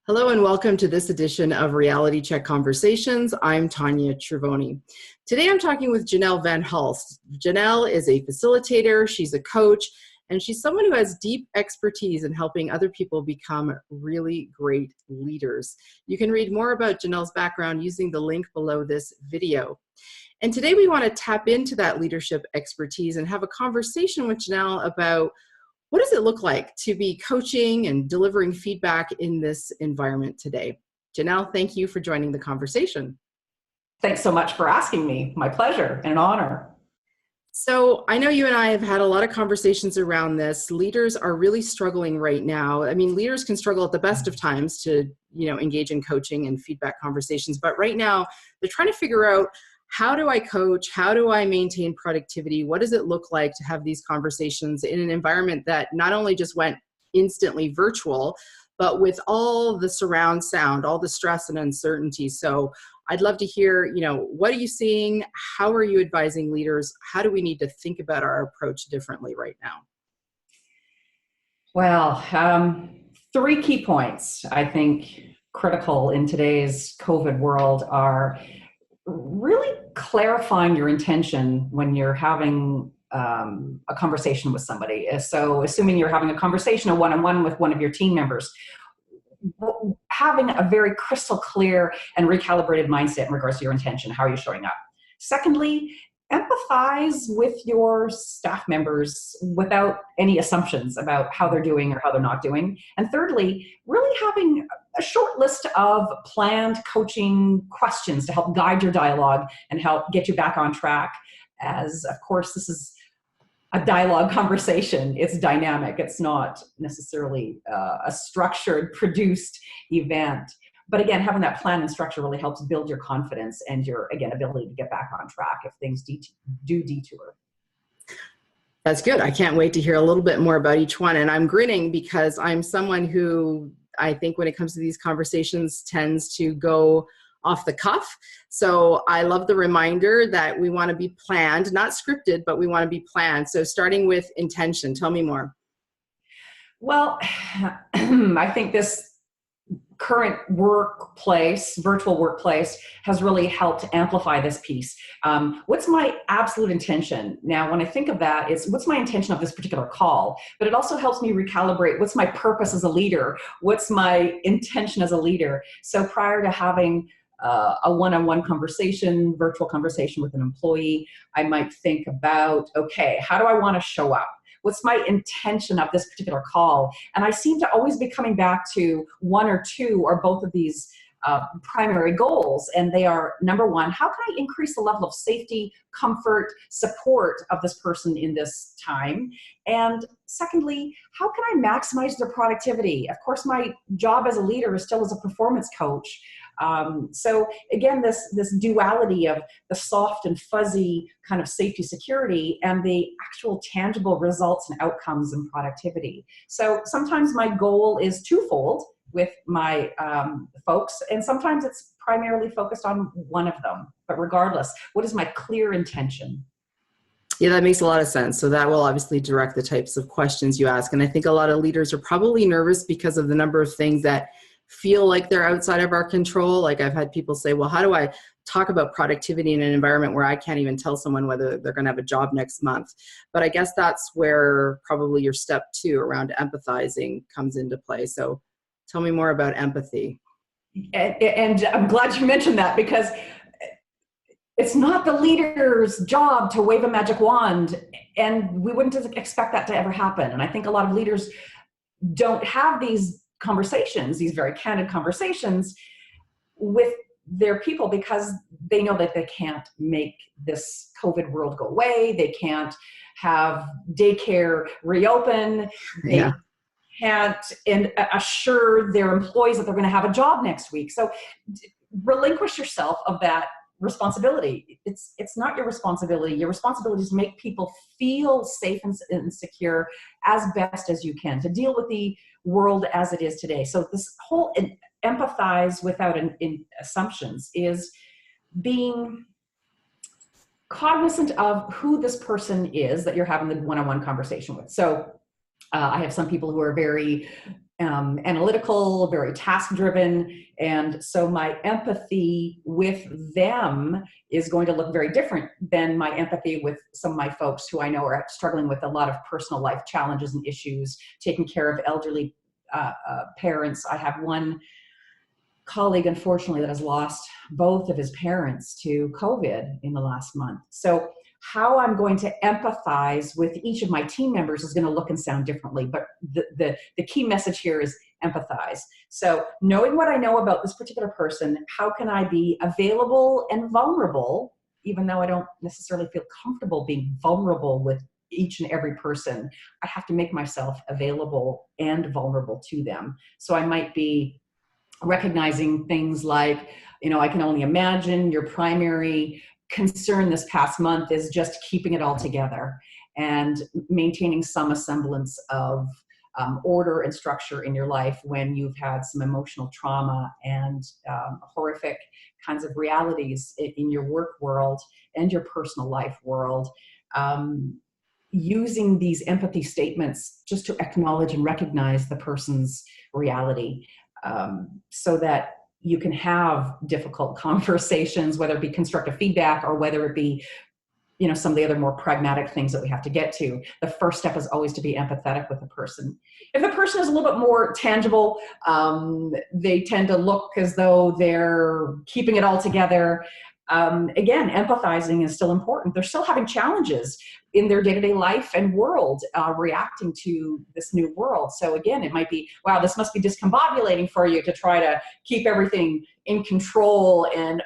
Hello and welcome to this edition of RealityChek Conversations. I'm Tanya Trivoni. Today I'm talking with Janelle VanHalst. Janelle is a facilitator, she's a coach, and she's someone who has deep expertise in helping other people become really great leaders. You can read more about Janelle's background using the link below this video. And today we want to tap into that leadership expertise and have a conversation with Janelle about what does it look like to be coaching and delivering feedback in this environment today? Janelle, thank you for joining the conversation. Thanks so much for asking me. My pleasure and an honor. So I know you and I have had a lot of conversations around this. Leaders are really struggling right now. I mean, leaders can struggle at the best of times to, engage in coaching and feedback conversations. But right now, they're trying to figure out, how do I coach? How do I maintain productivity? What does it look like to have these conversations in an environment that not only just went instantly virtual, but with all the surround sound, all the stress and uncertainty? So I'd love to hear, what are you seeing? How are you advising leaders? How do we need to think about our approach differently right now? Well, three key points I think critical in today's COVID world are really clarifying your intention when you're having a conversation with somebody. So assuming you're having a conversation, a one-on-one with one of your team members, having a very crystal clear and recalibrated mindset in regards to your intention. How are you showing up? Secondly, empathize with your staff members without any assumptions about how they're doing or how they're not doing. And thirdly, really having a short list of planned coaching questions to help guide your dialogue and help get you back on track. As, of course, this is a dialogue conversation. It's dynamic. It's not necessarily a structured, produced event. But again, having that plan and structure really helps build your confidence and your, again, ability to get back on track if things do detour. That's good. I can't wait to hear a little bit more about each one. And I'm grinning because I'm someone who I think when it comes to these conversations tends to go off the cuff. So I love the reminder that we want to be planned, not scripted, but we want to be planned. So starting with intention, tell me more. Well, I think this current workplace, virtual workplace, has really helped amplify this piece. What's my absolute intention? Now, when I think of that, it's what's my intention of this particular call, but it also helps me recalibrate what's my purpose as a leader? What's my intention as a leader? So prior to having a one-on-one conversation, virtual conversation with an employee, I might think about, okay, how do I want to show up? What's my intention of this particular call? And I seem to always be coming back to one or two or both of these primary goals. And they are, number one, how can I increase the level of safety, comfort, support of this person in this time? And secondly, how can I maximize their productivity? Of course, my job as a leader is still as a performance coach. So again, this duality of the soft and fuzzy kind of safety security and the actual tangible results and outcomes and productivity. So sometimes my goal is twofold with my folks, and sometimes it's primarily focused on one of them. But regardless, what is my clear intention? Yeah, that makes a lot of sense. So that will obviously direct the types of questions you ask. And I think a lot of leaders are probably nervous because of the number of things that feel like they're outside of our control. Like I've had people say, well, how do I talk about productivity in an environment where I can't even tell someone whether they're going to have a job next month? But I guess that's where probably your step two around empathizing comes into play. So tell me more about empathy. And I'm glad you mentioned that, because it's not the leader's job to wave a magic wand, and we wouldn't expect that to ever happen. And I think a lot of leaders don't have these conversations, these very candid conversations with their people, because they know that they can't make this COVID world go away. They can't have daycare reopen. They can't assure their employees that they're going to have a job next week. So relinquish yourself of that responsibility. It's not your responsibility. Your responsibility is to make people feel safe and secure as best as you can, to deal with the world as it is today. So this whole empathize without assumptions is being cognizant of who this person is that you're having the one-on-one conversation with. So I have some people who are very analytical, very task driven. And so my empathy with them is going to look very different than my empathy with some of my folks who I know are struggling with a lot of personal life challenges and issues, taking care of elderly parents. I have one colleague, unfortunately, that has lost both of his parents to COVID in the last month. So how I'm going to empathize with each of my team members is going to look and sound differently. But the key message here is empathize. So knowing what I know about this particular person, how can I be available and vulnerable, even though I don't necessarily feel comfortable being vulnerable with each and every person? I have to make myself available and vulnerable to them. So I might be recognizing things like, I can only imagine your primary concern this past month is just keeping it all together and maintaining some semblance of order and structure in your life when you've had some emotional trauma and horrific kinds of realities in your work world and your personal life world. Using these empathy statements just to acknowledge and recognize the person's reality, so that you can have difficult conversations, whether it be constructive feedback or whether it be, some of the other more pragmatic things that we have to get to. The first step is always to be empathetic with the person. If the person is a little bit more tangible, they tend to look as though they're keeping it all together. Again, empathizing is still important. They're still having challenges in their day-to-day life and world, reacting to this new world. So again, it might be, wow, this must be discombobulating for you to try to keep everything in control and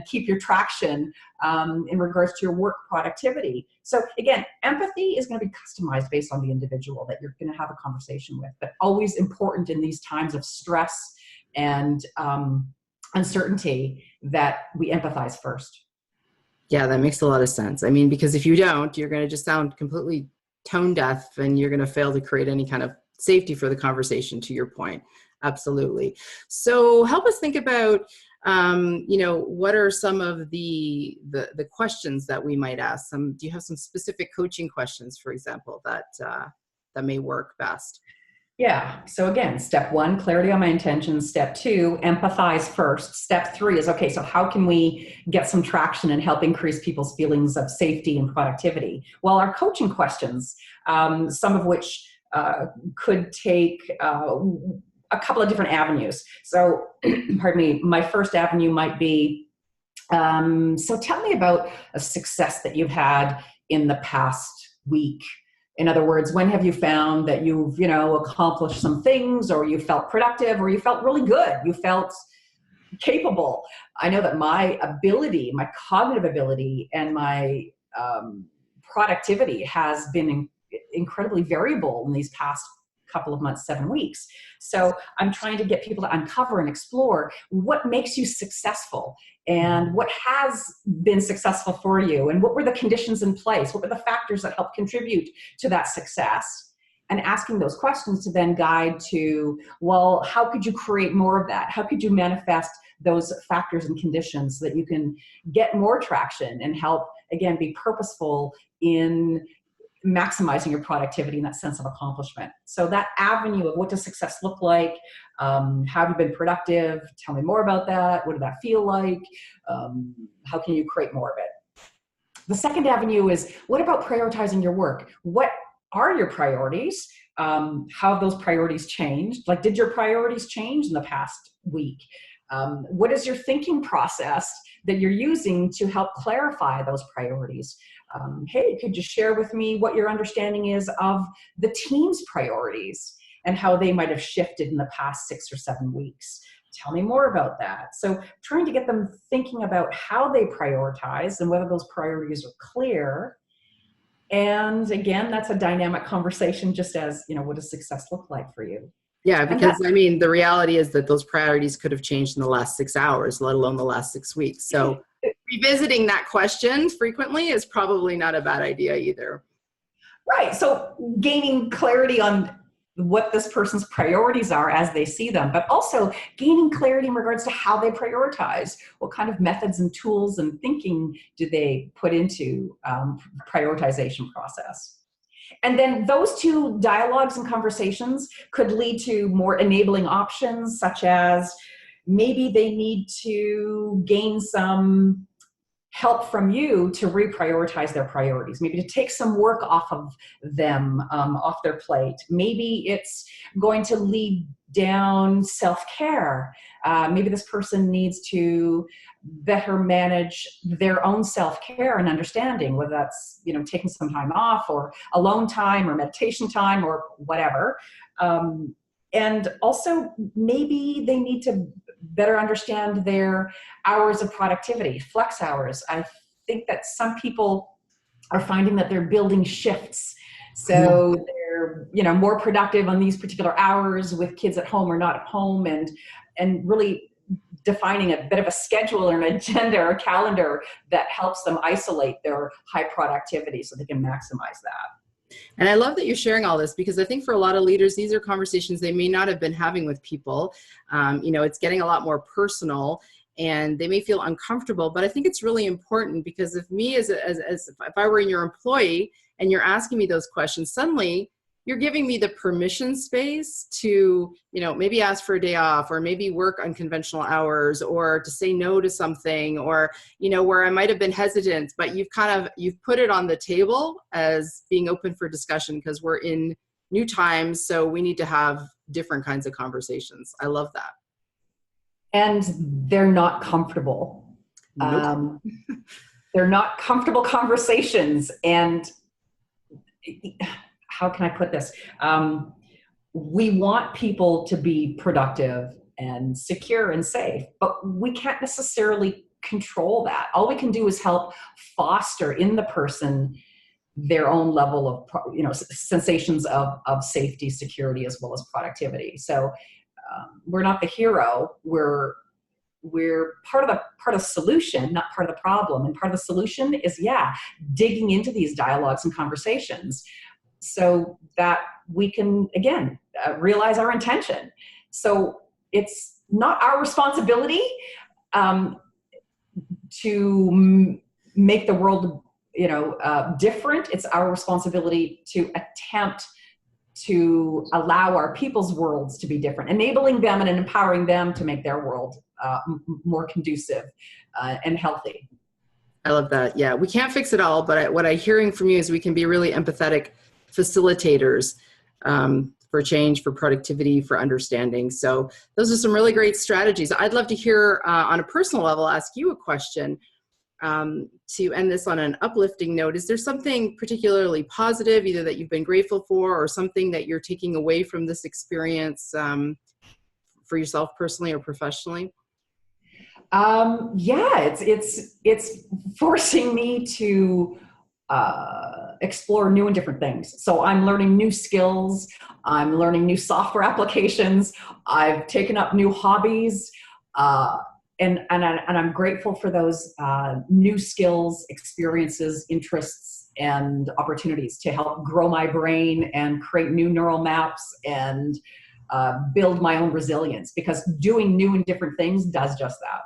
keep your traction in regards to your work productivity. So again, empathy is going to be customized based on the individual that you're going to have a conversation with, but always important in these times of stress and uncertainty that we empathize first. Yeah, that makes a lot of sense. I mean, because if you don't, you're going to just sound completely tone deaf and you're going to fail to create any kind of safety for the conversation, to your point. Absolutely. So help us think about, what are some of the questions that we might ask? Do you have some specific coaching questions, for example, that may work best? Yeah. So again, step 1, clarity on my intentions. Step 2, empathize first. Step 3 is, okay, so how can we get some traction and help increase people's feelings of safety and productivity? Well, our coaching questions, some of which could take a couple of different avenues. So, pardon me, my first avenue might be, so tell me about a success that you've had in the past week. In other words, when have you found that you've, accomplished some things, or you felt productive, or you felt really good, you felt capable? I know that my ability, my cognitive ability, and my productivity has been incredibly variable in these past couple of months, 7 weeks. So I'm trying to get people to uncover and explore what makes you successful and what has been successful for you, and what were the conditions in place, what were the factors that helped contribute to that success, and asking those questions to then guide to, well, how could you create more of that? How could you manifest those factors and conditions so that you can get more traction and help, again, be purposeful in maximizing your productivity and that sense of accomplishment. So that avenue of what does success look like? How have you been productive? Tell me more about that. What did that feel like? How can you create more of it? The second avenue is, what about prioritizing your work? What are your priorities? How have those priorities changed? Like, did your priorities change in the past week? What is your thinking process that you're using to help clarify those priorities? Hey, could you share with me what your understanding is of the team's priorities and how they might have shifted in the past 6 or 7 weeks? Tell me more about that. So trying to get them thinking about how they prioritize and whether those priorities are clear. And again, that's a dynamic conversation, just as, what does success look like for you? Yeah, because the reality is that those priorities could have changed in the last 6 hours, let alone the last 6 weeks. So revisiting that question frequently is probably not a bad idea either. Right. So gaining clarity on what this person's priorities are as they see them, but also gaining clarity in regards to how they prioritize. What kind of methods and tools and thinking do they put into prioritization process? And then those two dialogues and conversations could lead to more enabling options, such as maybe they need to gain some help from you to reprioritize their priorities, maybe to take some work off of them, off their plate. Maybe it's going to lead down self-care. Maybe this person needs to better manage their own self-care and understanding, whether that's, you know, taking some time off or alone time or meditation time or whatever. And also maybe they need to better understand their hours of productivity, flex hours. I think that some people are finding that they're building shifts. So they're, you know, more productive on these particular hours with kids at home or not at home, and really defining a bit of a schedule or an agenda or calendar that helps them isolate their high productivity so they can maximize that. And I love that you're sharing all this, because I think for a lot of leaders, these are conversations they may not have been having with people. You know, it's getting a lot more personal and they may feel uncomfortable, but I think it's really important, because if me as if I were your employee and you're asking me those questions, suddenly you're giving me the permission space to, you know, maybe ask for a day off, or maybe work unconventional hours, or to say no to something, or, you know, where I might have been hesitant, but you've put it on the table as being open for discussion, because we're in new times. So we need to have different kinds of conversations. I love that. And they're not comfortable. Nope. They're not comfortable conversations. And how can I put this? We want people to be productive and secure and safe, but we can't necessarily control that. All we can do is help foster in the person their own level of, you know, sensations of safety, security, as well as productivity. So we're not the hero. We're part of the solution, not part of the problem. And part of the solution is, digging into these dialogues and conversations, so that we can, again, realize our intention. So it's not our responsibility to make the world, you know, different. It's our responsibility to attempt to allow our people's worlds to be different, enabling them and empowering them to make their world more conducive and healthy. I love that. Yeah, we can't fix it all, but what I'm hearing from you is we can be really empathetic facilitators for change, for productivity, for understanding. So those are some really great strategies. I'd love to hear on a personal level, ask you a question to end this on an uplifting note. Is there something particularly positive, either that you've been grateful for, or something that you're taking away from this experience for yourself personally or professionally? It's forcing me to explore new and different things. So I'm learning new skills. I'm learning new software applications. I've taken up new hobbies, and I'm grateful for those new skills, experiences, interests, and opportunities to help grow my brain and create new neural maps and build my own resilience, because doing new and different things does just that.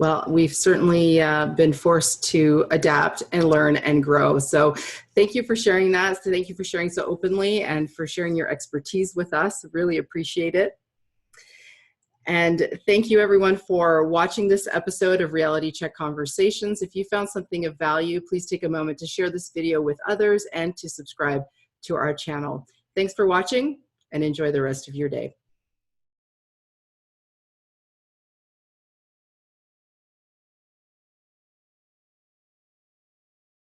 Well, we've certainly been forced to adapt and learn and grow. So thank you for sharing that. So thank you for sharing so openly and for sharing your expertise with us. Really appreciate it. And thank you everyone for watching this episode of RealityChek Conversations. If you found something of value, please take a moment to share this video with others and to subscribe to our channel. Thanks for watching and enjoy the rest of your day.